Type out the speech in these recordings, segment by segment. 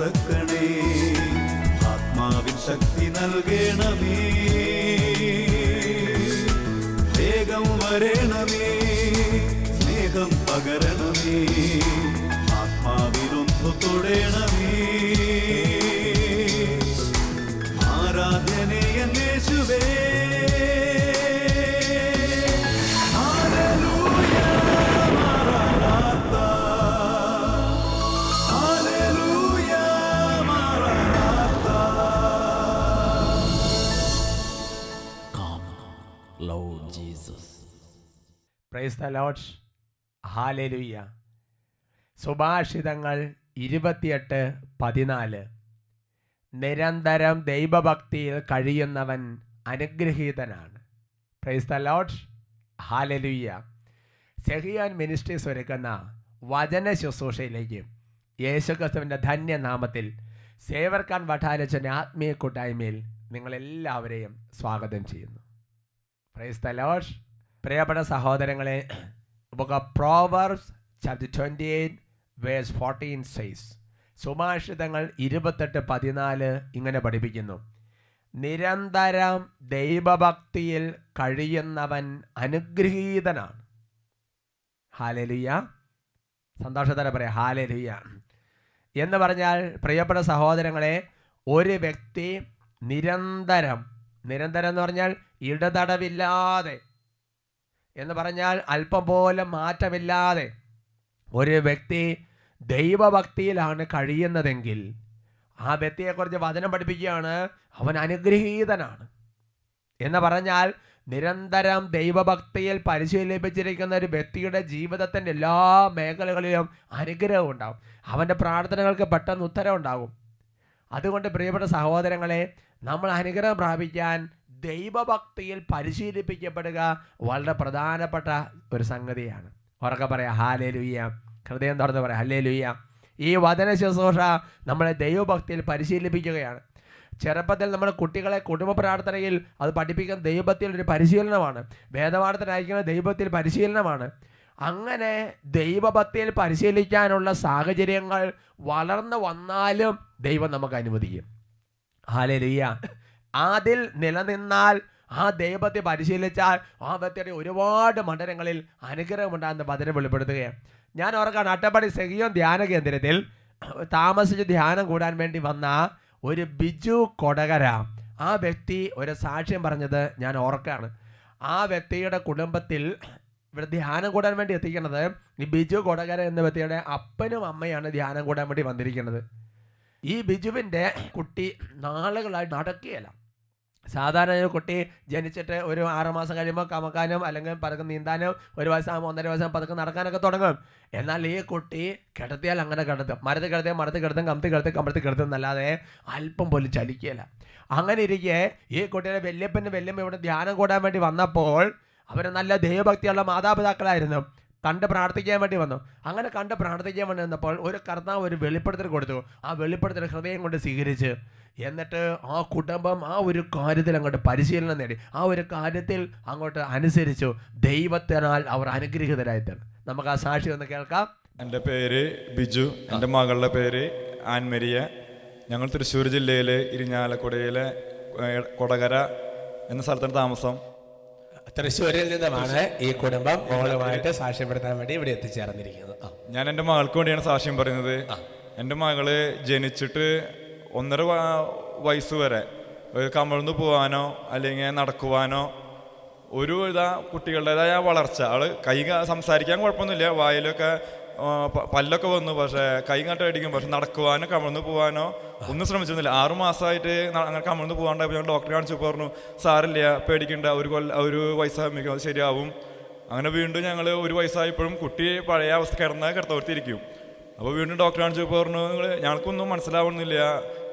തുറക്കണേ, ആത്മാവിൻ ശക്തി നൽകണമേ, വേഗം വരണമേ, സ്നേഹം പകരണമേ, ആത്മാവിലൊന്നു തൊടണമേ, ആരാധനയ യേശുവേ. Praise the Lord. ഹല്ലേലൂയ. സുഭാഷിതങ്ങൾ 28:14. നിരന്തരം ദൈവഭക്തിയിൽ കഴിയുന്നവൻ അനുഗ്രഹീതനാണ്. Praise the Lord. Hallelujah. Sehion ministries ഒരുക്കുന്ന വചന ശുശ്രൂഷയിലേക്ക് യേശുക്രിസ്തുവിൻ്റെ ധന്യനാമത്തിൽ സേവർക്കാൻ വഠാലച്ചൻ്റെ ആത്മീയ കൂട്ടായ്മയിൽ നിങ്ങളെല്ലാവരെയും സ്വാഗതം ചെയ്യുന്നു. Praise the Lord. പ്രിയപ്പെട്ട സഹോദരങ്ങളെ, book of Proverbs chapter 28 verse 14 says, സുഭാഷിതങ്ങൾ 28:14 ഇങ്ങനെ പഠിപ്പിക്കുന്നു: നിരന്തരം ദൈവഭക്തിയിൽ കഴിയുന്നവൻ അനുഗ്രഹീതനാണ്. ഹല്ലേലൂയ. സന്തോഷത്തോടെ പറയാം ഹല്ലേലൂയ. എന്ന് പറഞ്ഞാൽ പ്രിയപ്പെട്ട സഹോദരങ്ങളെ, ഒരു വ്യക്തി നിരന്തരം എന്ന് പറഞ്ഞാൽ ഇടതടവില്ലാതെ എന്ന് പറഞ്ഞാൽ അല്പം പോലും മാറ്റമില്ലാതെ ഒരു വ്യക്തി ദൈവഭക്തിയിലാണ് കഴിയുന്നതെങ്കിൽ ആ വ്യക്തിയെക്കുറിച്ച് വചനം പഠിപ്പിക്കുകയാണ്, അവൻ അനുഗ്രഹീതനാണ്. എന്ന് പറഞ്ഞാൽ നിരന്തരം ദൈവഭക്തിയിൽ പരിശീലിപ്പിച്ചിരിക്കുന്ന ഒരു വ്യക്തിയുടെ ജീവിതത്തിൻ്റെ എല്ലാ മേഖലകളിലും അനുഗ്രഹം ഉണ്ടാകും. അവൻ്റെ പ്രാർത്ഥനകൾക്ക് പെട്ടെന്ന് ഉത്തരം ഉണ്ടാകും. അതുകൊണ്ട് പ്രിയപ്പെട്ട സഹോദരങ്ങളെ, നമ്മൾ അനുഗ്രഹം പ്രാപിക്കാൻ ദൈവഭക്തിയിൽ പരിശീലിപ്പിക്കപ്പെടുക വളരെ പ്രധാനപ്പെട്ട ഒരു സംഗതിയാണ്. ഉറക്കെ പറയാം ഹല്ലേലൂയ. ഹൃദയം തുറന്ന് പറയാം ഹല്ലേലൂയ. ഈ വചന ശുശ്രൂഷ നമ്മളെ ദൈവഭക്തിയിൽ പരിശീലിപ്പിക്കുകയാണ്. ചെറുപ്പത്തിൽ നമ്മുടെ കുട്ടികളെ കുടുംബ പ്രാർത്ഥനയിൽ അത് പഠിപ്പിക്കുന്ന ദൈവഭക്തിയിൽ ഒരു പരിശീലനമാണ്. വേദപാഠത്തിന് അയക്കുന്ന ദൈവഭക്തിയിൽ പരിശീലനമാണ്. അങ്ങനെ ദൈവഭക്തിയിൽ പരിശീലിക്കാനുള്ള സാഹചര്യങ്ങൾ വളർന്നു വന്നാലും ദൈവം നമുക്ക് അനുവദിക്കും. ഹല്ലേലൂയ. അതിൽ നിലനിന്നാൽ, ആ ദൈവത്തെ പരിശീലിച്ചാൽ ആ വ്യക്തിയുടെ ഒരുപാട് മണ്ഡലങ്ങളിൽ അനുഗ്രഹമുണ്ടാകുന്ന വചനം വെളിപ്പെടുത്തുകയാണ്. ഞാൻ ഓർക്കാണ്, അട്ടപ്പാടി സെഹിയോൻ ധ്യാന കേന്ദ്രത്തിൽ താമസിച്ച് ധ്യാനം കൂടാൻ വേണ്ടി വന്ന ഒരു ബിജു കൊടകര, ആ വ്യക്തി ഒരു സാക്ഷ്യം പറഞ്ഞത് ഞാൻ ഓർക്കാണ്. ആ വ്യക്തിയുടെ കുടുംബത്തിൽ ഇവിടെ ധ്യാനം കൂടാൻ വേണ്ടി എത്തിക്കുന്നത് ഈ ബിജു കൊടകര എന്ന വ്യക്തിയുടെ അപ്പനും അമ്മയാണ് ധ്യാനം കൂടാൻ വേണ്ടി വന്നിരിക്കുന്നത്. ഈ ബിജുവിൻ്റെ കുട്ടി നാളുകളായിട്ട് നടക്കുകയല്ല. സാധാരണ ഒരു കുട്ടി ജനിച്ചിട്ട് ഒരു 6 മാസം കഴിയുമ്പോൾ കമക്കാനും അല്ലെങ്കിൽ പതുക്കെ നീന്താനും, 1 വയസ്സാകുമ്പോൾ 1.5 വയസ്സാകുമ്പോൾ പതുക്കെ നടക്കാനൊക്കെ തുടങ്ങും. എന്നാൽ ഈ കുട്ടി കിടത്തിയാൽ അങ്ങനെ കിടത്തും, മരത്തിൽ കിടത്തിയാൽ മരത്തിൽ കിടത്തും, കമത്തി കിടത്തും എന്നല്ലാതെ അല്പം പോലും ചലിക്കുകയില്ല. അങ്ങനെ ഇരിക്കെ ഈ കുട്ടിയുടെ വല്യമ്മ ഇവിടെ ധ്യാനം കൂടാൻ വേണ്ടി വന്നപ്പോൾ അവർ നല്ല ദൈവഭക്തിയുള്ള മാതാപിതാക്കളായിരുന്നു. കണ്ട് പ്രാർത്ഥിക്കാൻ വേണ്ടി വന്നു. അങ്ങനെ കണ്ട് പ്രാർത്ഥിക്കാൻ വേണ്ടി വന്നപ്പോൾ ഒരു കർത്താവ് ഒരു വെളിപ്പെടുത്തൽ കൊടുത്തു. ആ വെളിപ്പെടുത്തൽ ഹൃദയം കൊണ്ട് സ്വീകരിച്ച്, എന്നിട്ട് ആ കുടുംബം ആ ഒരു കാര്യത്തിൽ അങ്ങോട്ട് പരിശീലനം നേടി, ആ ഒരു കാര്യത്തിൽ അങ്ങോട്ട് അനുസരിച്ചു. ദൈവത്തിനാൽ അവർ അനുഗ്രഹീതരായിട്ടാണ്. നമുക്ക് ആ സാക്ഷി ഒന്ന് കേൾക്കാം. എൻ്റെ പേര് ബിജു, എൻ്റെ മകളുടെ പേര് ആൻമരിയ. ഞങ്ങൾ തൃശ്ശൂർ ജില്ലയിലെ ഇരിഞ്ഞാലക്കുടയിലെ കൊടകര എന്ന സ്ഥലത്താണ് താമസം. തൃശ്ശൂരിൽ നിന്നുമാണ് ഈ കുടുംബം മോളുമായിട്ട് സാക്ഷ്യപ്പെടുത്താൻ വേണ്ടി ഇവിടെ എത്തിച്ചേർന്നിരിക്കുന്നത്. ഞാൻ എൻ്റെ മകൾക്ക് വേണ്ടിയാണ് സാക്ഷ്യം പറയുന്നത്. എൻ്റെ മകള് ജനിച്ചിട്ട് 1.5 വയസ്സ് വരെ കമിഴ്ന്നു പോകാനോ അല്ലെങ്കിൽ നടക്കുവാനോ ഒരു കുട്ടികളുടേതായ വളർച്ച, അവള് കൈ സംസാരിക്കാൻ കുഴപ്പമൊന്നുമില്ല, വായിലൊക്കെ പല്ലൊക്കെ വന്നു, പക്ഷേ കൈ കട്ട് അടിക്കും, പക്ഷെ നടക്കുവാനോ കമിഴ്ന്നു പോകാനോ ഒന്നും ശ്രമിച്ചിരുന്നില്ല. 6 മാസമായിട്ട് അങ്ങനെ കമിഴ്ന്നു പോകാണ്ടായപ്പോൾ ഞങ്ങൾ ഡോക്ടറെ കാണിച്ചപ്പോൾ പറഞ്ഞു, സാറില്ല, പേടിക്കണ്ട, ഒരു വയസ്സാകുമ്പോൾ അത് ശരിയാവും. അങ്ങനെ വീണ്ടും ഞങ്ങൾ 1 വയസ്സായപ്പോഴും കുട്ടി പഴയ അവസ്ഥ കിടത്തവർത്തിരിക്കും. അപ്പോൾ വീണ്ടും ഡോക്ടറെ കാണിച്ചപ്പോൾ പറഞ്ഞു, ഞങ്ങൾക്കൊന്നും മനസ്സിലാവുന്നില്ല,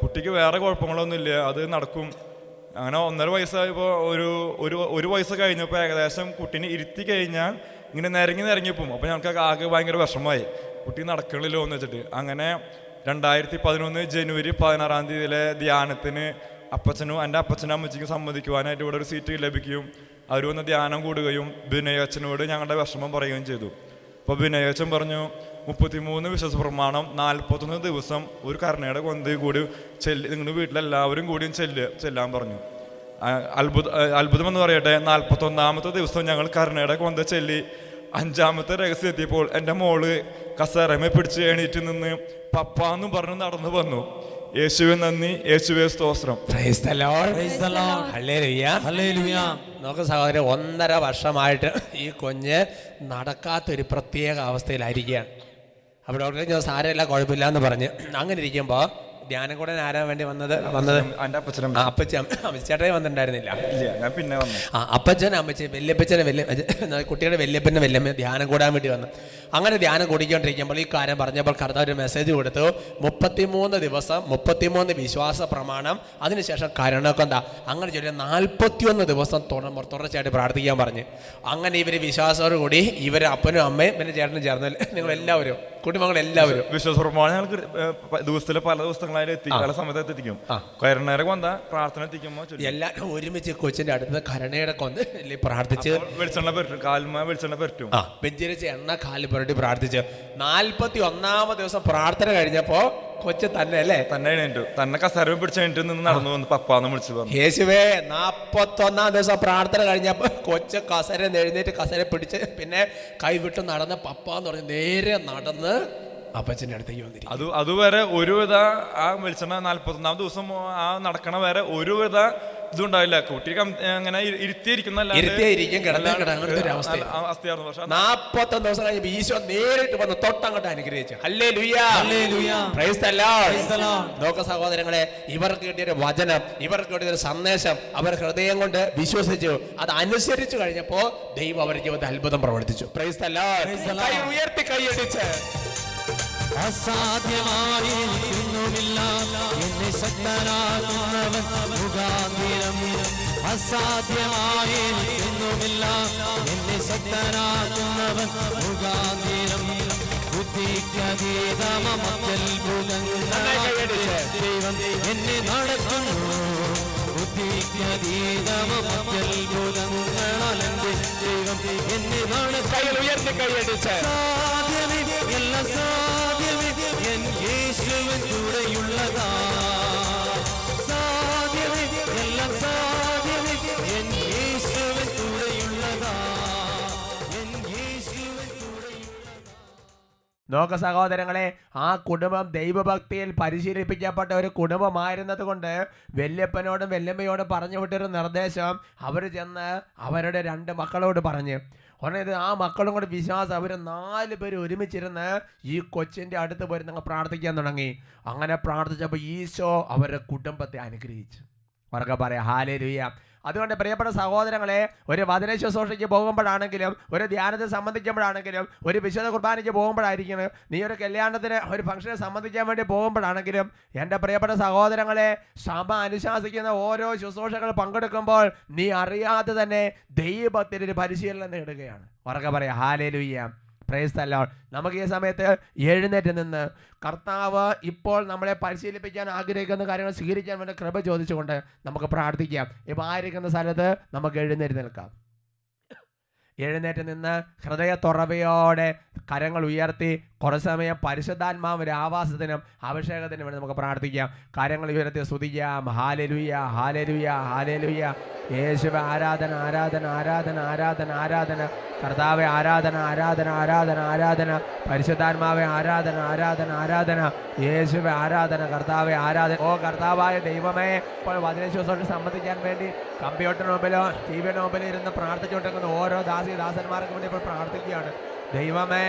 കുട്ടിക്ക് വേറെ കുഴപ്പങ്ങളൊന്നുമില്ല, അത് നടക്കും. അങ്ങനെ 1.5 വയസ്സായപ്പോൾ ഒരു വയസ്സ് കഴിഞ്ഞപ്പോൾ ഏകദേശം കുട്ടീനെ ഇരുത്തി കഴിഞ്ഞാൽ ഇങ്ങനെ നിരങ്ങിപ്പോവും. അപ്പോൾ ഞങ്ങൾക്ക് ആകെ ഭയങ്കര വിഷമമായി, കുട്ടി നടക്കണില്ലോ എന്ന് വെച്ചിട്ട്. അങ്ങനെ 2011 ജനുവരി 16 ധ്യാനത്തിന് എൻ്റെ അപ്പച്ചനും അമ്മച്ചിക്കും സമ്മതിക്കുവാനായിട്ട് ഇവിടെ ഒരു സീറ്റ് ലഭിക്കുകയും അവർ വന്ന് ധ്യാനം കൂടുകയും ബിനയച്ചനോട് ഞങ്ങളുടെ വിഷമം പറയുകയും ചെയ്തു. അപ്പോൾ ബിനയച്ചൻ പറഞ്ഞു, 33 വിശ്വാസ പ്രമാണം, 41 ദിവസം ഒരു കരുണയുടെ കൊന്ത കൂടി നിങ്ങളുടെ വീട്ടിലെല്ലാവരും കൂടിയും ചെല്ലാൻ പറഞ്ഞു. അത്ഭുതം എന്ന് പറയട്ടെ, 41ാമത്തെ ദിവസം ഞങ്ങൾ കരുണയുടെ കൊന്ത ചെല്ലി 5ാമത്തെ രഹസ്യം എത്തിയപ്പോൾ എൻ്റെ മോള് കസേരമേ പിടിച്ച് എണീറ്റ് നിന്ന് പപ്പാന്നും പറഞ്ഞു നടന്നു വന്നു. യേശുവെ നന്ദി, യേശുവെ സ്തോത്രം. നമുക്ക് സഹോദരൻ 1.5 വർഷമായിട്ട് ഈ കുഞ്ഞ് നടക്കാത്തൊരു പ്രത്യേക അവസ്ഥയിലായിരിക്കുകയാണ്. അപ്പോൾ ഡോക്ടറെ ഞാൻ സാരമില്ല, കുഴപ്പമില്ല എന്ന് പറഞ്ഞ് അങ്ങനെ ഇരിക്കുമ്പോൾ ധ്യാനം കൂടെ ആരാൻ വേണ്ടി വന്നത് ചേട്ടനെ വന്നിട്ടുണ്ടായിരുന്നില്ല. ഞാൻ പിന്നെ വന്നു. അപ്പച്ചൻ അമ്മച്ചി വല്യപ്പച്ചനെ കുട്ടിയുടെ വല്യപ്പൻ്റെ വല്യമ്മ ധ്യാനം കൂടാൻ വേണ്ടി വന്നു. അങ്ങനെ ധ്യാനം കൂടിക്കൊണ്ടിരിക്കുമ്പോൾ ഈ കാര്യം പറഞ്ഞപ്പോൾ കർത്താവ് ഒരു മെസ്സേജ് കൊടുത്തു. 33 ദിവസം 33 വിശ്വാസ പ്രമാണം, അതിനുശേഷം കരുണക്കൊന്ത, അങ്ങനെ ചൊല്ലി 41 ദിവസം തുടർച്ചയായിട്ട് പ്രാർത്ഥിക്കാൻ പറഞ്ഞു. അങ്ങനെ ഇവർ വിശ്വാസത്തോടു കൂടി ഇവർ അപ്പനും അമ്മയും പിന്നെ ചേട്ടനും ചേർന്ന് നിങ്ങളെല്ലാവരും കുടുംബങ്ങളെല്ലാവരും വിശ്വാസ പ്രമാണം ഞങ്ങൾക്ക് ദിവസത്തിലെ പല ദിവസങ്ങളായിട്ട് പല സമയത്ത് എത്തിക്കും. കരുണയുടെ കൊന്ത പ്രാർത്ഥന എത്തിക്കുമ്പോൾ എല്ലാവരും ഒരുമിച്ച് കൊച്ചിന്റെ അടുത്ത് കരുണയുടെ കൊന്ത പ്രാർത്ഥിച്ച് വെളിച്ചെണ്ണ പറ്റും, കാൽമ വെളിച്ചെണ്ണ പറ്റും, വെഞ്ചരിച്ച് എണ്ണ കാലിൽ പുരട്ടി പ്രാർത്ഥിച്ച് 41ാമത്തെ ദിവസം പ്രാർത്ഥന കഴിഞ്ഞപ്പോ കൊച്ചു തന്നെ തന്നെ കസേര പിടിച്ച് നിന്ന് നടന്നു വന്ന് പപ്പാന്ന് വിളിച്ചു പറഞ്ഞു. യേശുവേ 41ാം ദിവസം പ്രാർത്ഥന കഴിഞ്ഞപ്പോ കൊച്ചു കസേര എഴുന്നേറ്റ് കസേര പിടിച്ച് പിന്നെ കൈവിട്ട് നടന്ന് പപ്പാന്ന് പറഞ്ഞ് നേരെ നടന്ന് അപ്പച്ചൻ്റെ അടുത്തേക്ക് വന്നിരിക്കും. അതുവരെ ഒരുവിധ ആ വെളിച്ചെണ്ണ 41ാം ദിവസം ആ നടക്കണ വരെ ഒരുവിധ ഇതുണ്ടാവില്ല. കുട്ടിക്ക് അങ്ങനെ ഇരുത്തിയിരിക്കും അങ്ങനത്തെ ഒരു അവസ്ഥ. 41 ദിവസം കഴിഞ്ഞപ്പോൾ ഈശോ നേരിട്ട് വന്ന് തൊട്ടങ്ങോട്ട് അനുഗ്രഹിച്ചു. നോക്ക സഹോദരങ്ങളെ, ഇവർക്ക് കിട്ടിയൊരു വചനം, ഇവർക്ക് കിട്ടിയൊരു സന്ദേശം അവർ ഹൃദയം കൊണ്ട് വിശ്വസിച്ചു. അത് അനുസരിച്ചു കഴിഞ്ഞപ്പോ ദൈവം അവരുടെ ജീവിതത്തിൽ അത്ഭുതം പ്രവർത്തിച്ചു. Price the Lord. ഉയർത്തി കൈയടിച്ച് അസാധ്യമായി ഒന്നുമില്ല എന്നെ ശക്തനാകുന്നവൻ മുഖാന്തരം. അസാധ്യമായി ഒന്നുമില്ല എന്നെ ശക്തനാകുന്നവൻ മുഖാന്തരം. ബുദ്ധിക്കതീതമത്ഭുതങ്ങൾ ദൈവം എന്നെ നടത്തുന്നു. ബുദ്ധിക്കതീതമത്ഭുതങ്ങളാൽ എൻ്റെ ദൈവം എന്നെ നടത്തുന്നു. ഉയർത്തി കൈയടിച്ച് എല്ലാം സാധ്യമേ എൻ യേശുവിൻ കൂടെയുള്ളതാ. സാധ്യമേ എല്ലാം സാധ്യമേ എൻ യേശുവിൻ കൂടെയുള്ളതാ. എൻ യേശുവിൻ കൂടെയുള്ളതാ. നോക്ക സഹോദരങ്ങളെ, ആ കുടുംബം ദൈവഭക്തിയിൽ പരിശീലിപ്പിക്കപ്പെട്ട ഒരു കുടുംബമായിരുന്നത് കൊണ്ട് വല്യപ്പനോടും വല്യമ്മയോടും പറഞ്ഞു വിട്ടൊരു നിർദ്ദേശം അവർ ചെന്ന് അവരുടെ 2 മക്കളോട് പറഞ്ഞു. ഉടനെ ഇത് ആ മക്കളും കൂടെ വിശ്വാസം അവർ 4 പേര് ഒരുമിച്ചിരുന്ന് ഈ കൊച്ചിൻ്റെ അടുത്ത് പോയി നിങ്ങൾ പ്രാർത്ഥിക്കാൻ തുടങ്ങി. അങ്ങനെ പ്രാർത്ഥിച്ചപ്പോൾ ഈശോ അവരുടെ കുടുംബത്തെ അനുഗ്രഹിച്ചു. അവർക്ക് പറയാം ഹല്ലേലൂയ. അതുകൊണ്ട് പ്രിയപ്പെട്ട സഹോദരങ്ങളെ, ഒരു വചന ശുശ്രൂഷയ്ക്ക് പോകുമ്പോഴാണെങ്കിലും ഒരു ധ്യാനത്തെ സംബന്ധിക്കുമ്പോഴാണെങ്കിലും ഒരു വിശുദ്ധ കുർബാനയ്ക്ക് പോകുമ്പോഴായിരിക്കും, നീ ഒരു കല്യാണത്തിന് ഒരു ഫംഗ്ഷനെ സംബന്ധിക്കാൻ വേണ്ടി പോകുമ്പോഴാണെങ്കിലും, എൻ്റെ പ്രിയപ്പെട്ട സഹോദരങ്ങളെ, സഭ അനുശാസിക്കുന്ന ഓരോ ശുശ്രൂഷകൾ പങ്കെടുക്കുമ്പോൾ നീ അറിയാതെ തന്നെ ദൈവത്തിൽ ഒരു പരിശീലനം നേടുകയാണ്. ഉറക്കെ പറയാം ഹല്ലേലൂയ. Price the Lord. നമുക്ക് ഈ സമയത്ത് എഴുന്നേറ്റ് നിന്ന് കർത്താവ് ഇപ്പോൾ നമ്മളെ പരിശീലിപ്പിക്കാൻ ആഗ്രഹിക്കുന്ന കാര്യങ്ങൾ സ്വീകരിക്കാൻ വേണ്ടി കൃപ ചോദിച്ചുകൊണ്ട് നമുക്ക് പ്രാർത്ഥിക്കാം. ഇപ്പോൾ ആയിരിക്കുന്ന സ്ഥലത്ത് നമുക്ക് എഴുന്നേറ്റ് നിൽക്കാം. എഴുന്നേറ്റ് നിന്ന് ഹൃദയത്തുറവയോടെ കരങ്ങൾ ഉയർത്തി കുറച്ച് സമയം പരിശുദ്ധാത്മാവിൻ്റെ ആവാസത്തിനും അഭിഷേകത്തിനും വേണ്ടി നമുക്ക് പ്രാർത്ഥിക്കാം. കരങ്ങൾ ഉയർത്തി സ്തുതിക്കാം. Hallelujah, hallelujah, hallelujah. യേശുവേ ആരാധന, ആരാധന, ആരാധന, ആരാധന, ആരാധന. കർത്താവെ ആരാധന, ആരാധന, ആരാധന, ആരാധന. പരിശുദ്ധാത്മാവെ ആരാധന, ആരാധന, ആരാധന. യേശുവേ ആരാധന, കർത്താവെ ആരാധന. ഓ കർത്താവായ ദൈവമേ, ഇപ്പോൾ വചന ശുശ്രൂഷ സംബന്ധിക്കാൻ വേണ്ടി കമ്പ്യൂട്ടറിന് മുമ്പിലോ ടിവിയുടെ മുമ്പിലോ ഇരുന്ന് പ്രാർത്ഥിച്ചുകൊണ്ടിരിക്കുന്ന ഓരോ ദാസന്മാർക്ക് വേണ്ടി ഇപ്പോൾ പ്രാർത്ഥിക്കുകയാണ്. ദൈവമേ,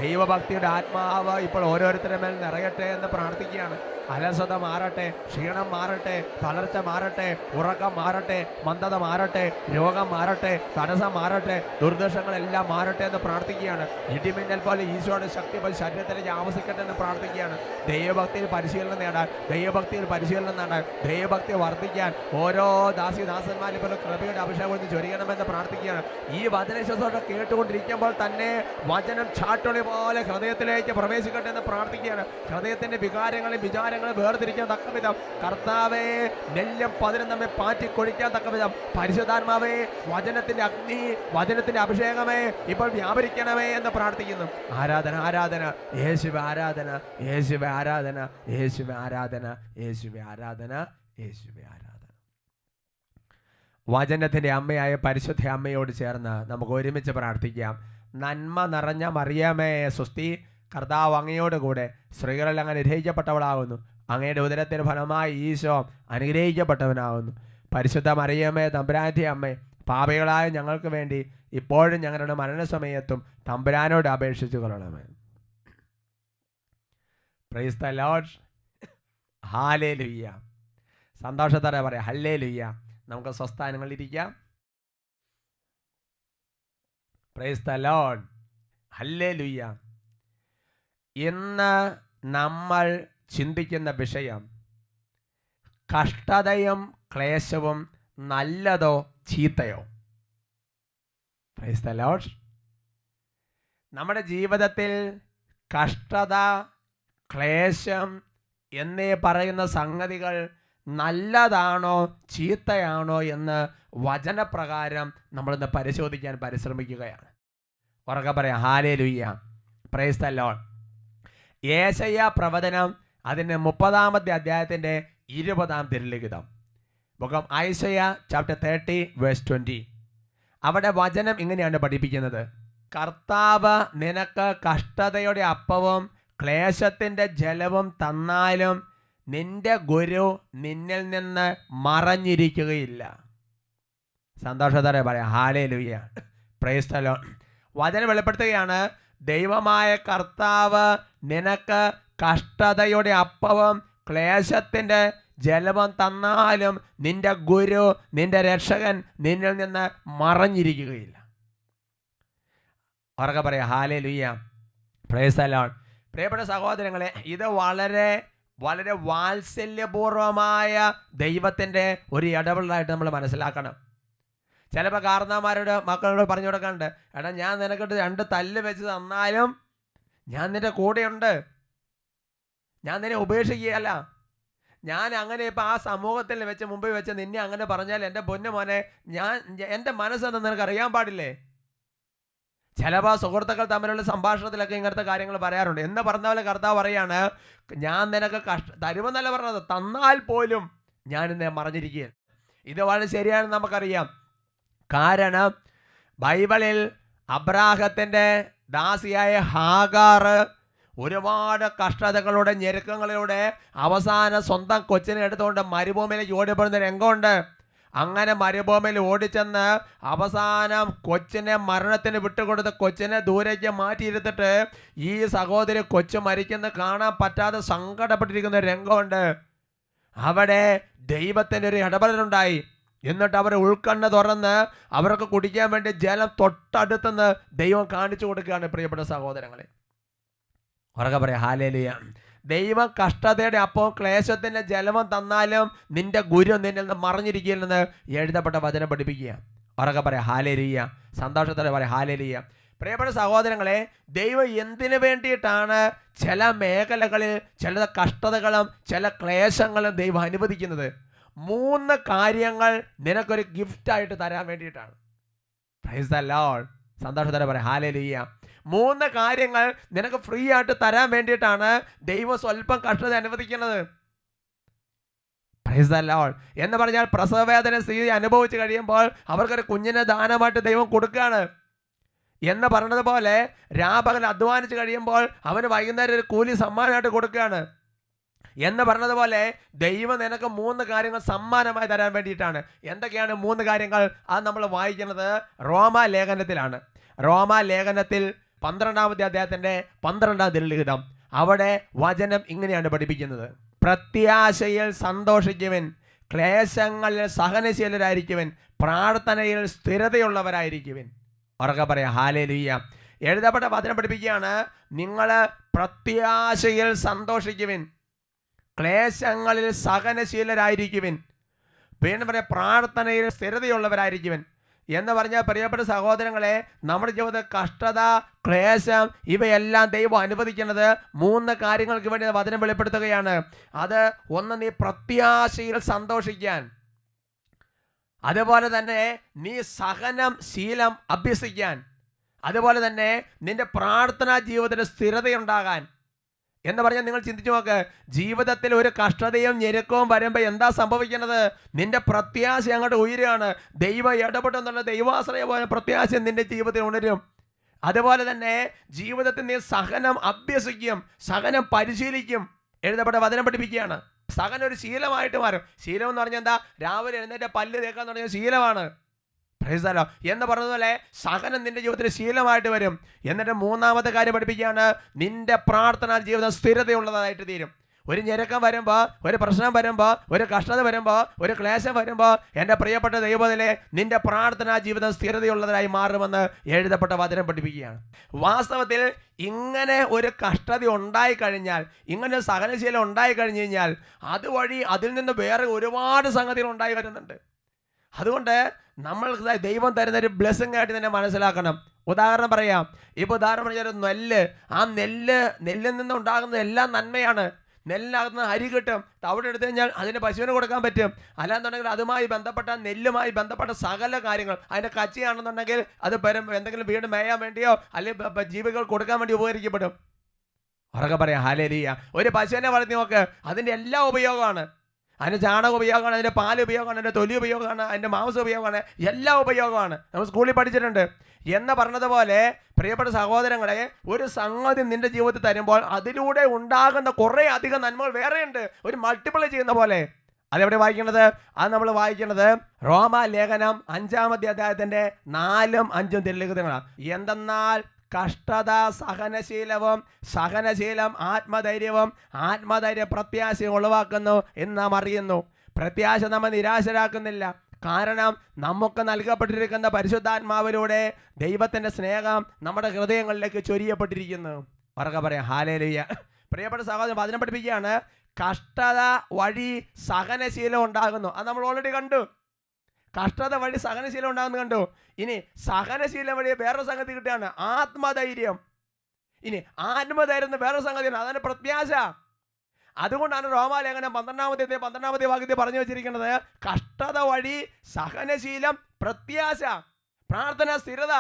ദൈവഭക്തിയുടെ ആത്മാവ് ഇപ്പോൾ ഓരോരുത്തരുടെ മേൽ നിറയട്ടെ എന്ന് പ്രാർത്ഥിക്കുകയാണ്. അലസത മാറട്ടെ, ക്ഷീണം മാറട്ടെ, തളർച്ച മാറട്ടെ, ഉറക്കം മാറട്ടെ, മന്ദത മാറട്ടെ, രോഗം മാറട്ടെ, തടസ്സം മാറട്ടെ, ദുർദോഷങ്ങളെല്ലാം മാറട്ടെ എന്ന് പ്രാർത്ഥിക്കുകയാണ്. ഇടിമിന്നൽ പോലെ ഈശോയുടെ ശക്തി ശരീരത്തിലേക്ക് ആവസിക്കട്ടെ എന്ന് പ്രാർത്ഥിക്കുകയാണ്. ദൈവഭക്തിയിൽ പരിശീലനം നേടാൻ, ദൈവഭക്തിയിൽ പരിശീലനം നേടാൻ, ദൈവഭക്തി വർദ്ധിക്കാൻ ഓരോ ദാസന്മാരിൽ പോലെ കൃപയുടെ അഭിഷേകം ചൊരിയണമെന്ന് പ്രാർത്ഥിക്കുകയാണ്. ഈ വചന ശുശ്രൂഷ കേട്ടുകൊണ്ടിരിക്കുമ്പോൾ തന്നെ വചനം ചാട്ടുളി പോലെ ഹൃദയത്തിലേക്ക് പ്രവേശിക്കട്ടെ എന്ന് പ്രാർത്ഥിക്കുകയാണ്. ഹൃദയത്തിന്റെ വികാരങ്ങളെയും വിചാരങ്ങളെ വേർതിരിക്കാൻ തക്കവിധം കർത്താവേ, നെല്ലും പതിനും നമ്മെ പാറ്റിക്കൊഴിക്കാൻ തക്കവിധം പരിശുദ്ധാത്മാവേ, വചനത്തിന്റെ അഗ്നി, വചനത്തിന്റെ അഭിഷേകമേ ഇപ്പോൾ വ്യാപരിക്കണമേ എന്ന് പ്രാർത്ഥിക്കുന്നു. ആരാധന, ആരാധന, യേശുവേ ആരാധന, യേശുവേ ആരാധന, യേശുവേ ആരാധന, യേശുവേ ആരാധന, യേശുവേ ആരാധന. വചനത്തിൻ്റെ അമ്മയായ പരിശുദ്ധ അമ്മയോട് ചേർന്ന് നമുക്ക് ഒരുമിച്ച് പ്രാർത്ഥിക്കാം. നന്മ നിറഞ്ഞ മറിയമേ സ്വസ്തി, കർത്താവ് അങ്ങയോട് കൂടെ സ്ത്രീകളിൽ അങ്ങ് അനുഗ്രഹിക്കപ്പെട്ടവളാകുന്നു. അങ്ങയുടെ ഉദരത്തിന് ഫലമായി ഈശോ അനുഗ്രഹിക്കപ്പെട്ടവനാകുന്നു. പരിശുദ്ധ മറിയമേ തമ്പുരാൻ്റെ അമ്മേ, പാപികളായ ഞങ്ങൾക്ക് വേണ്ടി ഇപ്പോഴും ഞങ്ങളുടെ മരണസമയത്തും തമ്പുരാനോട് അപേക്ഷിച്ചു കൊള്ളണമേ. Praise the Lord. ഹല്ലേലൂയ. സന്തോഷത്തോടെ പറയാം ഹല്ലേലൂയ. നമുക്ക് സ്വസ്ഥാനങ്ങളിലിരിക്കാം. Praise the Lord. ഹല്ലേലൂയ. ഇന്ന് നമ്മൾ ചിന്തിക്കുന്ന വിഷയം കഷ്ടതയും ക്ലേശവും നല്ലതോ ചീത്തയോ. Price the Lord. നമ്മുടെ ജീവിതത്തിൽ കഷ്ടത, ക്ലേശം എന്നീ പറയുന്ന സംഗതികൾ നല്ലതാണോ ചീത്തയാണോ എന്ന് വചനപ്രകാരം നമ്മളിന്ന് പരിശോധിക്കാൻ പരിശ്രമിക്കുകയാണ്. ഉറക്കെ പറയാം ഹല്ലേലൂയ. Praise the Lord. യേശയ്യാ പ്രവചനം അതിൻ്റെ 30-ാമത്തെ അധ്യായത്തിൻ്റെ 20-ാം തിരുലിഖിതം. Book Isaiah chapter 30 verse 20. അവിടെ വചനം ഇങ്ങനെയാണ് പഠിപ്പിക്കുന്നത്: കർത്താവ് നിനക്ക് കഷ്ടതയുടെ അപ്പവും ക്ലേശത്തിൻ്റെ ജലവും തന്നാലും നിന്റെ ഗുരു നിന്നിൽ നിന്ന് മറഞ്ഞിരിക്കുകയില്ല. സന്തോഷത്തോടെ പറയാം ഹല്ലേലൂയ. Praise the Lord. വചനം വെളിപ്പെടുത്തുകയാണ്, ദൈവമായ കർത്താവ് നിനക്ക് കഷ്ടതയുടെ അപ്പവും ക്ലേശത്തിൻ്റെ ജലവും തന്നാലും നിന്റെ ഗുരു, നിന്റെ രക്ഷകൻ നിന്നിൽ നിന്ന് മറഞ്ഞിരിക്കുകയില്ല. ഉറക്കെ പറയാം ഹല്ലേലൂയ. Praise the Lord. പ്രിയപ്പെട്ട സഹോദരങ്ങളെ, ഇത് വളരെ വളരെ വാത്സല്യപൂർവമായ ദൈവത്തിൻ്റെ ഒരു ഇടപെടലായിട്ട് നമ്മൾ മനസ്സിലാക്കണം. ചിലപ്പോൾ കാരണവന്മാരോട് മക്കളോട് പറഞ്ഞു കൊടുക്കാറുണ്ട്, എടാ ഞാൻ നിനക്കിട്ട് 2 തല്ല് വെച്ച് തന്നാലും ഞാൻ നിൻ്റെ കൂടെയുണ്ട്, ഞാൻ നിന്നെ ഉപേക്ഷിക്കുകയല്ല. ഞാൻ അങ്ങനെ ഇപ്പോൾ ആ സമൂഹത്തിൽ വെച്ച് മുമ്പിൽ വെച്ച് നിന്നെ അങ്ങനെ പറഞ്ഞാൽ എൻ്റെ പൊന്നു മോനെ, എൻ്റെ മനസ്സെന്ന് നിനക്ക് അറിയാൻ പാടില്ലേ. ചിലപ്പോൾ സുഹൃത്തുക്കൾ തമ്മിലുള്ള സംഭാഷണത്തിലൊക്കെ ഇങ്ങനത്തെ കാര്യങ്ങൾ പറയാറുണ്ട്. എന്ന് പറഞ്ഞ പോലെ കർത്താവ് പറയാണ്, ഞാൻ നിനക്ക് തരുമെന്നല്ല പറഞ്ഞത്, തന്നാൽ പോലും ഞാൻ നിന്നെ മറഞ്ഞിരിക്കുക. ഇത് വളരെ ശരിയാണെന്ന് നമുക്കറിയാം. കാരണം ബൈബിളിൽ അബ്രാഹത്തിൻ്റെ ദാസിയായ ഹാഗാർ ഒരുപാട് കഷ്ടതകളുടെ ഞെരുക്കങ്ങളിലൂടെ അവസാനം സ്വന്തം കൊച്ചിനെ എടുത്തുകൊണ്ട് മരുഭൂമിയിലേക്ക് ഓടിപ്പെടുന്ന രംഗമുണ്ട്. അങ്ങനെ മരുഭൂമിയിൽ ഓടിച്ചെന്ന് അവസാനം കൊച്ചിനെ മരണത്തിന് വിട്ടുകൊടുത്ത് കൊച്ചിനെ ദൂരേക്ക് മാറ്റിയിരുത്തിട്ട് ഈ സഹോദരി കൊച്ചു മരിക്കുന്ന കാണാൻ പറ്റാതെ സങ്കടപ്പെട്ടിരിക്കുന്ന രംഗമുണ്ട്. അവിടെ ദൈവത്തിൻ്റെ ഒരു ഇടപെടലുണ്ടായി. എന്നിട്ട് അവർ ഉൾക്കണ്ണ് തുറന്ന് അവർക്ക് കുടിക്കാൻ വേണ്ടി ജലം തൊട്ടടുത്തുനിന്ന് ദൈവം കാണിച്ചു കൊടുക്കുകയാണ്. പ്രിയപ്പെട്ട സഹോദരങ്ങളെ, ഉറക്കെ പറയാം ഹല്ലേലൂയ. ദൈവം കഷ്ടതയുടെ അപ്പവും ക്ലേശത്തിൻ്റെ ജലവും തന്നാലും നിന്റെ ഗുരു നിന്നിൽ നിന്ന് മറഞ്ഞിരിക്കില്ലെന്ന് എഴുതപ്പെട്ട വചനം പഠിപ്പിക്കുക. ഉറക്കെ പറയാം ഹല്ലേലൂയ. സന്തോഷത്തോടെ പറയാം ഹല്ലേലൂയ. പ്രിയപ്പെട്ട സഹോദരങ്ങളെ, ദൈവം എന്തിനു വേണ്ടിയിട്ടാണ് ചില മേഖലകളിൽ ചില കഷ്ടതകളും ചില ക്ലേശങ്ങളും ദൈവം അനുവദിക്കുന്നത്? 3 കാര്യങ്ങൾ നിനക്കൊരു ഗിഫ്റ്റായിട്ട് തരാൻ വേണ്ടിയിട്ടാണ്. Price the Lord. സന്തോഷത്തോടെ പറയാം ഹല്ലേലൂയ. 3 കാര്യങ്ങൾ നിനക്ക് ഫ്രീ ആയിട്ട് തരാൻ വേണ്ടിയിട്ടാണ് ദൈവം സ്വല്പം കഷ്ടത അനുവദിക്കുന്നത്. Price the Lord. എന്ന് പറഞ്ഞാൽ പ്രസവവേദന സ്ഥിതി അനുഭവിച്ച് കഴിയുമ്പോൾ അവർക്കൊരു കുഞ്ഞിനെ ദാനമായിട്ട് ദൈവം കൊടുക്കുകയാണ് എന്ന് പറഞ്ഞതുപോലെ രാപകൽ അധ്വാനിച്ച് കഴിയുമ്പോൾ അവന് വൈകുന്നേരം ഒരു കൂലി സമ്മാനമായിട്ട് കൊടുക്കുകയാണ് എന്ന് പറഞ്ഞതുപോലെ ദൈവം നിനക്ക് 3 കാര്യങ്ങൾ സമ്മാനമായി തരാൻ വേണ്ടിയിട്ടാണ്. എന്തൊക്കെയാണ് 3 കാര്യങ്ങൾ? അത് നമ്മൾ വായിക്കുന്നത് റോമാലേഖനത്തിലാണ്. റോമാലേഖനത്തിൽ 12-ാമത്തെ അധ്യായത്തിൻ്റെ 12-ാം തിരുലിഖിതം. അവിടെ വചനം ഇങ്ങനെയാണ് പഠിപ്പിക്കുന്നത്: പ്രത്യാശയിൽ സന്തോഷിക്കുവിൻ, ക്ലേശങ്ങളിൽ സഹനശീലരായിരിക്കുവിൻ, പ്രാർത്ഥനയിൽ സ്ഥിരതയുള്ളവരായിരിക്കുവിൻ. ഉറക്കെ പറയാം ഹല്ലേലൂയ. എഴുതപ്പെട്ട വചനം പഠിപ്പിക്കുകയാണ്, നിങ്ങൾ പ്രത്യാശയിൽ സന്തോഷിക്കുവിൻ, ക്ലേശങ്ങളിൽ സഹനശീലരായിരിക്കുവിൻ, വീണ്ടും പറയാം പ്രാർത്ഥനയിൽ സ്ഥിരതയുള്ളവരായിരിക്കുവിൻ. എന്ന് പറഞ്ഞാൽ പ്രിയപ്പെട്ട സഹോദരങ്ങളെ, നമ്മുടെ ജീവിതത്തിൽ കഷ്ടത, ക്ലേശം ഇവയെല്ലാം ദൈവം അനുവദിക്കുന്നത് 3 കാര്യങ്ങൾക്ക് വേണ്ടി വചനം വെളിപ്പെടുത്തുകയാണ്. അത് ഒന്ന്, നീ പ്രത്യാശയിൽ സന്തോഷിക്കാൻ. അതുപോലെ തന്നെ നീ സഹനം ശീലം അഭ്യസിക്കാൻ. അതുപോലെ തന്നെ നിന്റെ പ്രാർത്ഥനാ ജീവിതത്തിൽ സ്ഥിരതയുണ്ടാകാൻ. എന്ന് പറഞ്ഞാൽ നിങ്ങൾ ചിന്തിച്ചു നോക്ക്, ജീവിതത്തിൽ ഒരു കഷ്ടതയും ഞെരുക്കവും വരുമ്പോൾ എന്താ സംഭവിക്കുന്നത്? നിന്റെ പ്രത്യാശ അങ്ങോട്ട് ഉയരുകയാണ്. ദൈവം ഇടപെട്ടെന്നുള്ള ദൈവാശ്രയ പോലെ പ്രത്യാശ നിന്റെ ജീവിതത്തിൽ ഉണരും. അതുപോലെ തന്നെ ജീവിതത്തിൽ നീ സഹനം അഭ്യസിക്കും, സഹനം പരിശീലിക്കും. എഴുതപ്പെട്ട വചനം പഠിപ്പിക്കുകയാണ്. സഹനം ഒരു ശീലമായിട്ട് മാറും. ശീലം എന്ന് പറഞ്ഞാൽ എന്താ? രാവിലെ എഴുന്നേറ്റ് പല്ല് തേക്കാന്ന് പറഞ്ഞാൽ ശീലമാണ്. എന്ന് പറഞ്ഞതുപോലെ സഹനം നിന്റെ ജീവിതത്തിൽ ശീലമായിട്ട് വരും. എന്നിട്ട് 3-ാമത്തെ കാര്യം പഠിപ്പിക്കുകയാണ്, നിന്റെ പ്രാർത്ഥനാ ജീവിതം സ്ഥിരതയുള്ളതായിട്ട് തീരും. ഒരു ഞെരുക്കം വരുമ്പോൾ, ഒരു പ്രശ്നം വരുമ്പോൾ, ഒരു കഷ്ടത വരുമ്പോൾ, ഒരു ക്ലേശം വരുമ്പോൾ, എൻ്റെ പ്രിയപ്പെട്ട ദൈവത്തിലെ നിന്റെ പ്രാർത്ഥനാ ജീവിതം സ്ഥിരതയുള്ളതായി മാറുമെന്ന് എഴുതപ്പെട്ട വചനം പഠിപ്പിക്കുകയാണ്. വാസ്തവത്തിൽ ഇങ്ങനെ ഒരു കഷ്ടത ഉണ്ടായിക്കഴിഞ്ഞാൽ, ഇങ്ങനെ ഒരു സഹനശീലം ഉണ്ടായിക്കഴിഞ്ഞു കഴിഞ്ഞാൽ അതുവഴി അതിൽ നിന്ന് വേറെ ഒരുപാട് സംഗതികൾ ഉണ്ടായി വരുന്നുണ്ട്. അതുകൊണ്ട് നമ്മൾ ദൈവം തരുന്നൊരു ബ്ലെസ്സിങ് ആയിട്ട് തന്നെ മനസ്സിലാക്കണം. ഉദാഹരണം പറയാം. ഇപ്പോൾ ഉദാഹരണം പറഞ്ഞാൽ നെല്ല്, ആ നെല്ലിൽ നിന്ന് ഉണ്ടാകുന്ന എല്ലാം നന്മയാണ്. നെല്ലിനകത്ത് അരി കിട്ടും, തവിട് എടുത്തു കഴിഞ്ഞാൽ അതിന് പശുവിന് കൊടുക്കാൻ പറ്റും. അല്ലാന്നുണ്ടെങ്കിൽ അതുമായി ബന്ധപ്പെട്ട നെല്ലുമായി ബന്ധപ്പെട്ട സകല കാര്യങ്ങൾ, അതിൻ്റെ കച്ചിയാണെന്നുണ്ടെങ്കിൽ അത് എന്തെങ്കിലും വീട് മേയാൻ വേണ്ടിയോ അല്ലെങ്കിൽ ജീവികൾ കൊടുക്കാൻ വേണ്ടി ഉപകരിക്കപ്പെടും. ഉറക്കെ പറയാം ഹല്ലേലൂയ. ഒരു പശുവിനെ വളർത്തി നോക്ക്, അതിൻ്റെ എല്ലാ ഉപയോഗമാണ്. അതിൻ്റെ ചാണകം ഉപയോഗമാണ്, അതിൻ്റെ പാൽ ഉപയോഗമാണ്, അതിൻ്റെ തൊലി ഉപയോഗമാണ്, അതിൻ്റെ മാംസം ഉപയോഗമാണ്, എല്ലാ ഉപയോഗമാണ്. നമ്മൾ സ്കൂളിൽ പഠിച്ചിട്ടുണ്ട്. എന്ന് പറഞ്ഞതുപോലെ പ്രിയപ്പെട്ട സഹോദരങ്ങളെ, ഒരു സംഗതി നിന്റെ ജീവിതത്തിൽ തരുമ്പോൾ അതിലൂടെ ഉണ്ടാകുന്ന കുറേ അധികം നന്മകൾ വേറെയുണ്ട്, ഒരു മൾട്ടിപ്ലൈ ചെയ്യുന്ന പോലെ. അതെവിടെ വായിക്കേണ്ടത്? അത് നമ്മൾ വായിക്കേണ്ടത് റോമാ ലേഖനം 5-ാമത്തെ അധ്യായത്തിൻ്റെ 4-ഉം 5-ഉം തിരുലിഖിതങ്ങളാണ്. എന്തെന്നാൽ കഷ്ടത സഹനശീലവും, സഹനശീലം ആത്മധൈര്യവും, ആത്മധൈര്യം പ്രത്യാശയും ഉളവാക്കുന്നു എന്ന് നാം അറിയുന്നു. പ്രത്യാശ നമ്മെ നിരാശരാക്കുന്നില്ല. കാരണം നമുക്ക് നൽകപ്പെട്ടിരിക്കുന്ന പരിശുദ്ധാത്മാവിലൂടെ ദൈവത്തിൻ്റെ സ്നേഹം നമ്മുടെ ഹൃദയങ്ങളിലേക്ക് ചൊരിയപ്പെട്ടിരിക്കുന്നു. ഉറക്കെ പറയാം ഹല്ലേലൂയ. പ്രിയപ്പെട്ട സഹോദരൻ വചനം പഠിപ്പിക്കുകയാണ്, കഷ്ടത വഴി സഹനശീലം ഉണ്ടാകുന്നു. അത് നമ്മൾ ഓൾറെഡി കണ്ടു. കഷ്ടത വഴി സഹനശീലം ഉണ്ടാകുന്നത് കണ്ടു. ഇനി സഹനശീലം വഴി വേറൊരു സംഗതി കിട്ടുകയാണ്, ആത്മധൈര്യം. ഇനി ആത്മധൈര്യം വേറൊരു സംഗതിയാണ്, അതാണ് പ്രത്യാശ. അതുകൊണ്ടാണ് റോമാലേഖനം 12-ാമത്തെ വാക്യത്തിൽ പറഞ്ഞു വെച്ചിരിക്കുന്നത്, കഷ്ടത വഴി സഹനശീലം, പ്രത്യാശ, പ്രാർത്ഥന, സ്ഥിരത.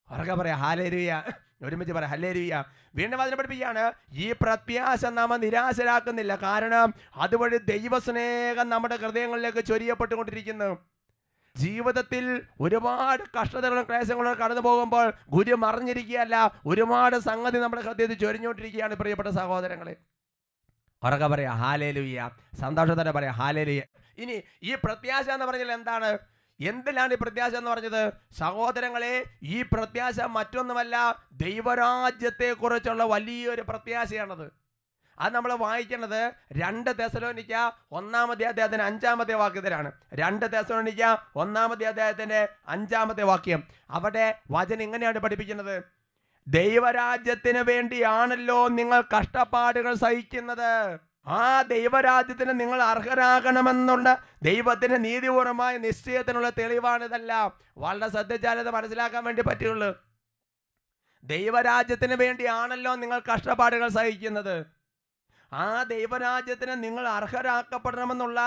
ഉറക്കെ പറയാം ഹല്ലേലൂയ. ഒരുമിച്ച് പറയാം ഹല്ലേലൂയ. വീണ്ടും വചനം പഠിപ്പിക്കുകയാണ്, ഈ പ്രത്യാശ നാം നിരാശരാക്കുന്നില്ല. കാരണം അതുവഴി ദൈവസ്നേഹം നമ്മുടെ ഹൃദയങ്ങളിലേക്ക് ചൊരിയപ്പെട്ടുകൊണ്ടിരിക്കുന്നു. ജീവിതത്തിൽ ഒരുപാട് കഷ്ടതകളും ക്ലേശങ്ങളും കടന്നു പോകുമ്പോൾ ഗുരു മറിഞ്ഞിരിക്കുകയല്ല, ഒരുപാട് സംഗതി നമ്മുടെ ഹൃദയത്തിൽ ചൊരിഞ്ഞുകൊണ്ടിരിക്കുകയാണ്. പ്രിയപ്പെട്ട സഹോദരങ്ങളെ, ഉറക്കെ പറയാം ഹല്ലേലൂയ. സന്തോഷത്തോടെ പറയാം ഹല്ലേലൂയ. ഇനി ഈ പ്രത്യാശ എന്ന് പറഞ്ഞാൽ എന്താണ്? എന്തിലാണ് ഈ പ്രത്യാശ എന്ന് പറഞ്ഞത്? സഹോദരങ്ങളെ, ഈ പ്രത്യാശ മറ്റൊന്നുമല്ല, ദൈവരാജ്യത്തെക്കുറിച്ചുള്ള വലിയൊരു പ്രത്യാശയാണത്. അത് നമ്മൾ വായിക്കുന്നത് 2 തെസ്സലോനിക്ക 1-ാമത്തെ അധ്യായത്തിൻ്റെ 5-ാമത്തെ വാക്യത്തിലാണ്. 2 തെസ്സലോനിക്ക 1-ാമത്തെ അധ്യായത്തിൻ്റെ 5-ാമത്തെ വാക്യം. അവിടെ വചനം ഇങ്ങനെയാണ് പഠിപ്പിക്കുന്നത്, ദൈവരാജ്യത്തിന് വേണ്ടിയാണല്ലോ നിങ്ങൾ കഷ്ടപ്പാടുകൾ സഹിക്കുന്നത്. ആ ദൈവരാജ്യത്തിന് നിങ്ങൾ അർഹരാകണമെന്നുള്ള ദൈവത്തിന്റെ നീതിപൂർവമായ നിശ്ചയത്തിനുള്ള തെളിവാണിതെല്ലാം. വളരെ ശ്രദ്ധിച്ചാലത് മനസ്സിലാക്കാൻ വേണ്ടി പറ്റുള്ളൂ. ദൈവരാജ്യത്തിന് വേണ്ടിയാണല്ലോ നിങ്ങൾ കഷ്ടപ്പാടുകൾ സഹിക്കുന്നത്. ആ ദൈവരാജ്യത്തിന് നിങ്ങൾ അർഹരാക്കപ്പെടണമെന്നുള്ള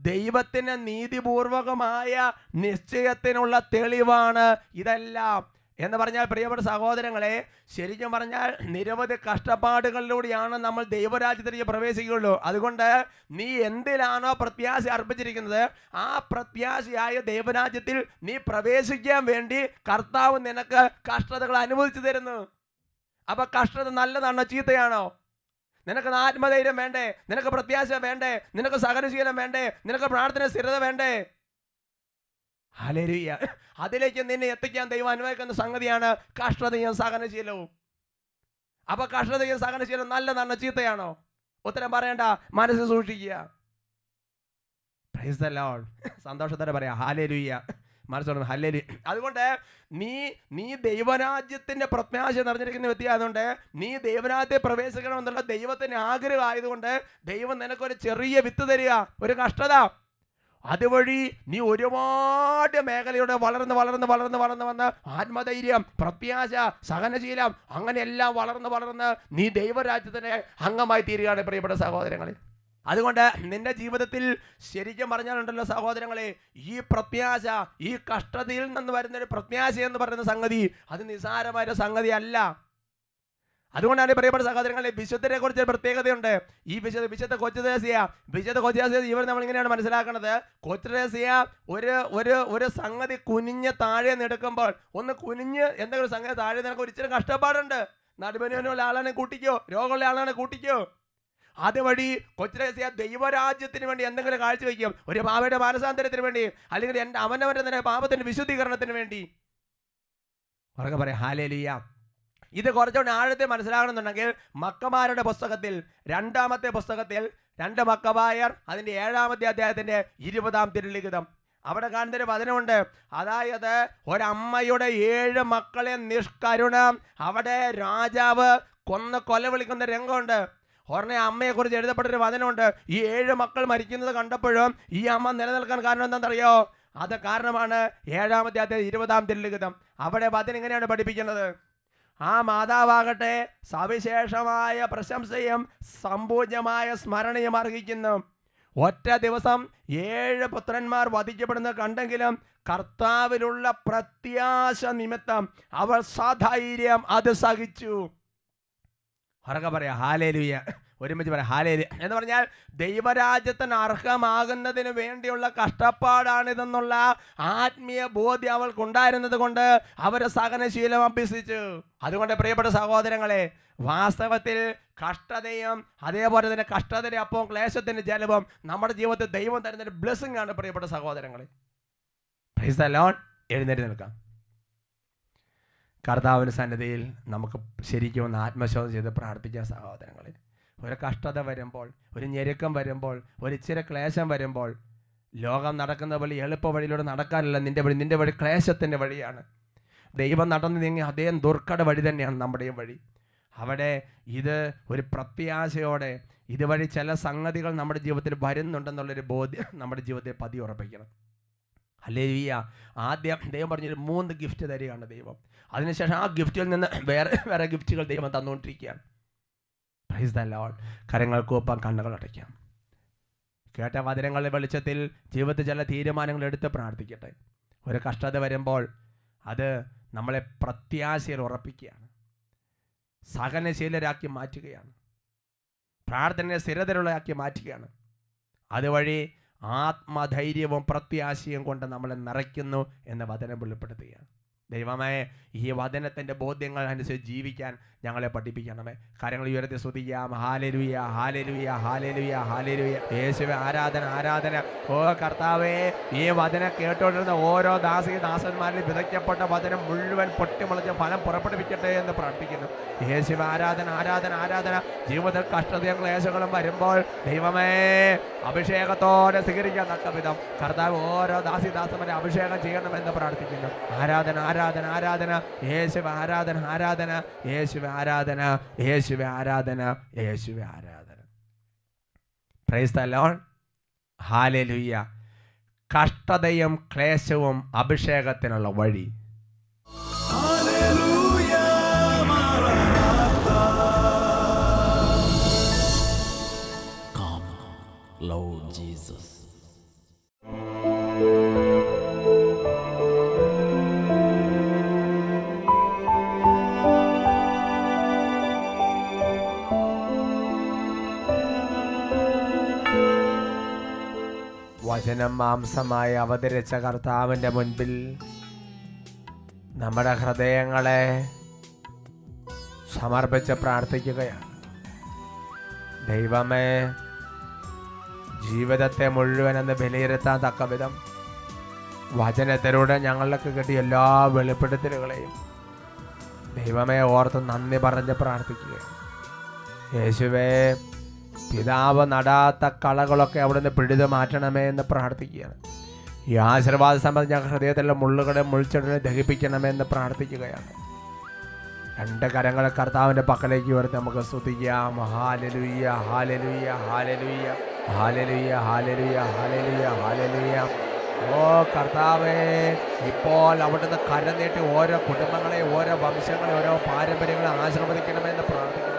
ദൈവത്തിന്റെ നീതിപൂർവകമായ നിശ്ചയത്തിനുള്ള തെളിവാണ് ഇതെല്ലാം. എന്ന് പറഞ്ഞാൽ പ്രിയപ്പെട്ട സഹോദരങ്ങളെ, ശരിക്കും പറഞ്ഞാൽ നിരവധി കഷ്ടപ്പാടുകളിലൂടെയാണ് നമ്മൾ ദൈവരാജ്യത്തിലേക്ക് പ്രവേശിക്കുകയുള്ളൂ. അതുകൊണ്ട് നീ എന്തിലാണോ പ്രത്യാശ അർപ്പിച്ചിരിക്കുന്നത്, ആ പ്രത്യാശയായ ദൈവരാജ്യത്തിൽ നീ പ്രവേശിക്കാൻ വേണ്ടി കർത്താവ് നിനക്ക് കഷ്ടതകൾ അനുവദിച്ചു തരുന്നു. അപ്പൊ കഷ്ടത നല്ലതാണോ ചീത്തയാണോ? നിനക്ക് ആത്മധൈര്യം വേണ്ടേ? നിനക്ക് പ്രത്യാശ വേണ്ടേ? നിനക്ക് സഹനശീലം വേണ്ടേ? നിനക്ക് പ്രാർത്ഥന സ്ഥിരത വേണ്ടേ? ഹല്ലേലൂയ. അതിലേക്ക് നിന്നെ എത്തിക്കാൻ ദൈവം അനുവദിക്കുന്ന സംഗതിയാണ് കഷ്ടതയും സഹനശീലവും. അപ്പൊ കഷ്ടതയും സഹനശീലം നല്ലതാണോ ചീത്തയാണോ? ഉത്തരം പറയണ്ട, മനസ്സിൽ സൂക്ഷിക്കുക. Price the Lord. സന്തോഷത്തോടെ പറയാം ഹല്ലേലൂയ. മനസ്സോടെ ഹല്ലേലൂയ. അതുകൊണ്ട് നീ ദൈവരാജ്യത്തിന്റെ പ്രത്യാശ നിറഞ്ഞിരിക്കുന്ന വ്യക്തിയായതുകൊണ്ട് നീ ദൈവരാജ്യത്തെ പ്രവേശിക്കണമെന്നുള്ള ദൈവത്തിന്റെ ആഗ്രഹം ആയതുകൊണ്ട് ദൈവം നിനക്കൊരു ചെറിയ വിത്ത് തരിക, ഒരു കഷ്ടത, അതുവഴി നീ ഒരുപാട് മേഖലയുടെ വളർന്ന് വളർന്ന് വളർന്ന് വളർന്ന് വന്ന് ആത്മധൈര്യം, പ്രത്യാശ, സഹനശീലം, അങ്ങനെയെല്ലാം വളർന്ന് നീ ദൈവരാജ്യത്തിൻ്റെ അംഗമായി തീരുകയാണ് പ്രിയപ്പെട്ട സഹോദരങ്ങളെ. അതുകൊണ്ട് നിന്റെ ജീവിതത്തിൽ ശരിക്കും പറഞ്ഞാലുണ്ടല്ലോ സഹോദരങ്ങളെ, ഈ പ്രത്യാശ, ഈ കഷ്ടതയിൽ നിന്ന് വരുന്നൊരു പ്രത്യാശ എന്ന് പറയുന്ന സംഗതി അത് നിസ്സാരമായ സംഗതി അല്ല. അതുകൊണ്ടാണ് പ്രിയപ്പെട്ട സഹോദരങ്ങളെ, വിശുദ്ധരെ കുറിച്ച് പ്രത്യേകതയുണ്ട്. ഈ വിശുദ്ധ കൊച്ചുത്രേസ്യ ഇവർ നമ്മൾ ഇങ്ങനെയാണ് മനസ്സിലാക്കുന്നത്. കൊച്ചുത്രേസ്യ ഒരു സംഗതി കുനിഞ്ഞ് താഴെ നിൽക്കുമ്പോൾ, ഒന്ന് കുനിഞ്ഞ് എന്തെങ്കിലും സംഗതി താഴെ നിൽക്കാൻ ഒരിച്ചിരി കഷ്ടപ്പാടുണ്ട്. നടുവിനുള്ള ആളാണ് കൂട്ടിക്കോ, രോഗമുള്ള ആളാണ് കൂട്ടിക്കോ. അതുവഴി കൊച്ചുത്രേസ്യ ദൈവരാജ്യത്തിന് വേണ്ടി എന്തെങ്കിലും കാഴ്ചവെക്കും, ഒരു പാപയുടെ മാനസാന്തരത്തിന് വേണ്ടി, അല്ലെങ്കിൽ അവനവൻ്റെ തന്നെ പാപത്തിൻ്റെ വിശുദ്ധീകരണത്തിന് വേണ്ടി. ഉറക്കെ പറയാം ഹല്ലേലൂയ. ഇത് കുറച്ചുകൂടി ആഴത്തിൽ മനസ്സിലാകണമെന്നുണ്ടെങ്കിൽ മക്കമാരുടെ പുസ്തകത്തിൽ 2-ാമത്തെ പുസ്തകത്തിൽ 2 മക്കബായർ അതിൻ്റെ 7-ാമത്തെ അധ്യായത്തിൻ്റെ 20-ാം തിരുലിഖിതം, അവിടെ കാണുന്നൊരു വചനമുണ്ട്. അതായത് ഒരമ്മയുടെ 7 മക്കളെ നിഷ്കരുണം അവിടെ രാജാവ് കൊല വിളിക്കുന്ന രംഗമുണ്ട്. ഉടനെ അമ്മയെക്കുറിച്ച് എഴുതപ്പെട്ടൊരു വചനമുണ്ട്. ഈ 7 മക്കൾ മരിക്കുന്നത് കണ്ടപ്പോഴും ഈ അമ്മ നിലനിൽക്കാൻ കാരണം എന്താണെന്നറിയോ? അത് കാരണമാണ് 7-ാമത്തെ അധ്യായം 20-ാം തിരുലിഖിതം. അവിടെ വചനം ഇങ്ങനെയാണ് പഠിപ്പിക്കുന്നത്. ആ മാതാവാകട്ടെ സവിശേഷമായ പ്രശംസയും സമ്പൂജ്യമായ സ്മരണയും അർഹിക്കുന്നു. ഒറ്റ ദിവസം 7 പുത്രന്മാർ വധിക്കപ്പെടുന്നത് കണ്ടെങ്കിലും കർത്താവിലുള്ള പ്രത്യാശ നിമിത്തം അവൾ സധൈര്യം അത് സഹിച്ചു. ഉറക്കെ പറയാം ഹല്ലേലൂയ. ഒരുമിച്ച് പറയാം ഹല്ലേലൂയ. എന്ന് പറഞ്ഞാൽ ദൈവരാജ്യത്തിന് അർഹമാകുന്നതിന് വേണ്ടിയുള്ള കഷ്ടപ്പാടാണിതെന്നുള്ള ആത്മീയ ബോധ്യം അവൾക്കുണ്ടായിരുന്നത് കൊണ്ട് അവർ സഹനശീലം അഭ്യസിച്ചു. അതുകൊണ്ട് പ്രിയപ്പെട്ട സഹോദരങ്ങളെ, വാസ്തവത്തിൽ കഷ്ടതയും അതേപോലെ തന്നെ കഷ്ടതയുടെ അപ്പവും ക്ലേശത്തിൻ്റെ ജലവും നമ്മുടെ ജീവിതത്തിൽ ദൈവം തരുന്നൊരു ബ്ലെസ്സിംഗ് ആണ് പ്രിയപ്പെട്ട സഹോദരങ്ങളെ. Price the Lord. എഴുന്നേറ്റ് നിൽക്കാം. കർത്താവിൻ്റെ സന്നിധിയിൽ നമുക്ക് ശരിക്കും ഒന്ന് ആത്മശോധന ചെയ്ത് പ്രാർത്ഥിക്കുക സഹോദരങ്ങളെ. ഒരു കഷ്ടത വരുമ്പോൾ, ഒരു ഞെരുക്കം വരുമ്പോൾ, ഒരു ഇച്ചിരി ക്ലേശം വരുമ്പോൾ, ലോകം നടക്കുന്ന വഴി എളുപ്പ വഴിയിലൂടെ നടക്കാനല്ല നിൻ്റെ വഴി ക്ലേശത്തിൻ്റെ വഴിയാണ്. ദൈവം നടന്നു നീങ്ങി അതേ ദുർഘട വഴി തന്നെയാണ് നമ്മുടെയും വഴി. അവിടെ ഇത് ഒരു പ്രത്യാശയോടെ ഇതുവഴി ചില സംഗതികൾ നമ്മുടെ ജീവിതത്തിൽ വരുന്നുണ്ടെന്നുള്ളൊരു ബോധ്യം നമ്മുടെ ജീവിതത്തിൽ പതിയുറപ്പിക്കണം. ഹല്ലേലൂയ. ആദ്യം ദൈവം പറഞ്ഞൊരു 3 ഗിഫ്റ്റ് തരികയാണ് ദൈവം. അതിനുശേഷം ആ ഗിഫ്റ്റിൽ നിന്ന് വേറെ ഗിഫ്റ്റുകൾ ദൈവം തന്നുകൊണ്ടിരിക്കുകയാണ്. Praise the Lord. കരങ്ങൾക്കൊപ്പം കണ്ണുകൾ അടയ്ക്കാം. കേട്ട വചനങ്ങളുടെ വെളിച്ചത്തിൽ ജീവിതത്തിൽ ചില തീരുമാനങ്ങൾ എടുത്ത് പ്രാർത്ഥിക്കട്ടെ. ഒരു കഷ്ടത വരുമ്പോൾ അത് നമ്മളെ പ്രത്യാശയിൽ ഉറപ്പിക്കുകയാണ്, സഹനശീലരാക്കി മാറ്റുകയാണ്, പ്രാർത്ഥനയെ സ്ഥിരതയുള്ളതാക്കി മാറ്റുകയാണ്. അതുവഴി ആത്മധൈര്യവും പ്രത്യാശയും കൊണ്ട് നമ്മളെ നിറയ്ക്കുന്നു എന്ന വചനം വെളിപ്പെടുത്തുകയാണ്. ദൈവമേ, ഈ വചനത്തിൻ്റെ ബോധ്യങ്ങൾ അനുസരിച്ച് ജീവിക്കാൻ ഞങ്ങളെ പഠിപ്പിക്കണമേ. കാര്യങ്ങൾ ഉയർത്തി സ്തുതിക്കാം. Hallelujah, hallelujah, hallelujah, hallelujah. യേശുവേ ആരാധന, ആരാധന. ഓ കർത്താവേ, ഈ വചനം കേട്ടോണ്ടിരുന്ന ഓരോ ദാസന്മാരിൽ വിതയ്ക്കപ്പെട്ട വചനം മുഴുവൻ പൊട്ടിമുളച്ച് ഫലം പുറപ്പെടുവിക്കട്ടെ എന്ന് പ്രാർത്ഥിക്കുന്നു. യേശുവേ ആരാധന, ആരാധന, ആരാധന. ജീവിതത്തിൽ കഷ്ടതയും ക്ലേശങ്ങളും വരുമ്പോൾ ദൈവമേ അഭിഷേകത്തോടെ സ്വീകരിക്കാൻ തക്ക വിധം കർത്താവ് ഓരോ ദാസന്മാരെ അഭിഷേകം ചെയ്യണമെന്ന് പ്രാർത്ഥിക്കുന്നു. ആരാധന, ആരാധന, ആരാധന. യേശുവേ ആരാധന, ആരാധന. യേശുവേ ആരാധന, യേശുവേ ആരാധന, യേശുവേ ആരാധന. Price the Lord. ഹല്ലേലൂയ. കഷ്ടതയും ക്ലേശവും അഭിഷേകത്തിനുള്ള വഴി. ഹല്ലേലൂയ, മാറാനാത്ത. Come, Lord Jesus. വചനം മാംസമായി അവതരിച്ച കർത്താവിൻ്റെ മുൻപിൽ നമ്മുടെ ഹൃദയങ്ങളെ സമർപ്പിച്ച് പ്രാർത്ഥിക്കുകയാണ്. ദൈവമേ, ജീവിതത്തെ മുഴുവനെന്ന് വിലയിരുത്താൻ തക്ക വിധം വചനത്തിലൂടെ ഞങ്ങൾക്ക് കിട്ടിയ എല്ലാ വെളിപ്പെടുത്തലുകളെയും ദൈവമേ ഓർത്ത് നന്ദി പറഞ്ഞ് പ്രാർത്ഥിക്കുകയാണ്. യേശുവേ, പിതാവ് നടാത്ത കളകളൊക്കെ അവിടുന്ന് പിഴുതു മാറ്റണമേ എന്ന് പ്രാർത്ഥിക്കുകയാണ്. ഈ ആശീർവാദ സംബന്ധിച്ച് ഞങ്ങൾ ഹൃദയത്തിലുള്ള മുള്ളുകളെ മുൾച്ചെടിനെ ദഹിപ്പിക്കണമെന്ന് പ്രാർത്ഥിക്കുകയാണ്. 2 കരങ്ങളെ കർത്താവിൻ്റെ പക്കലേക്ക് ഉയർത്തി നമുക്ക് സ്തുതിക്കാം. Hallelujah, hallelujah, hallelujah. Hallelujah, hallelujah, hallelujah, hallelujah. ഓ കർത്താവേ, ഇപ്പോൾ അവിടുന്ന് കരം നീട്ടി ഓരോ കുടുംബങ്ങളെ, ഓരോ വംശങ്ങളെ, ഓരോ പാരമ്പര്യങ്ങളെ ആശീർവദിക്കണമെന്ന് പ്രാർത്ഥിക്കുന്നു.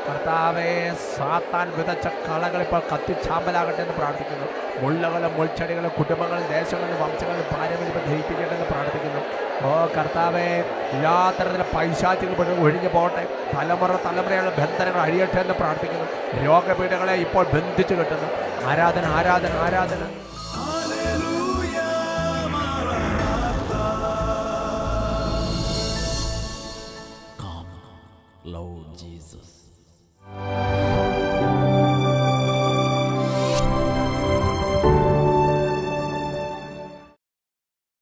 കർത്താവേ, സാത്താൻ വിതച്ച കളകൾ ഇപ്പോൾ കത്തിച്ചാമ്പലാകട്ടെ എന്ന് പ്രാർത്ഥിക്കുന്നു. മുള്ളകളും മുൾച്ചെടികളും കുടുംബങ്ങളും ദേശങ്ങളും വംശങ്ങളും പാരമ്പര്യം ജയിപ്പിക്കട്ടെ പ്രാർത്ഥിക്കുന്നു. ഓ കർത്താവേ, എല്ലാ തരത്തിലും പൈശാചിക ഒഴിഞ്ഞു പോകട്ടെ. തലമുറയുള്ള ബന്ധനങ്ങൾ അഴിയട്ടെ എന്ന് പ്രാർത്ഥിക്കുന്നു. രോഗപീഠകളെ ഇപ്പോൾ ബന്ധിച്ചു കിട്ടുന്നു. ആരാധന, ആരാധന, ആരാധന.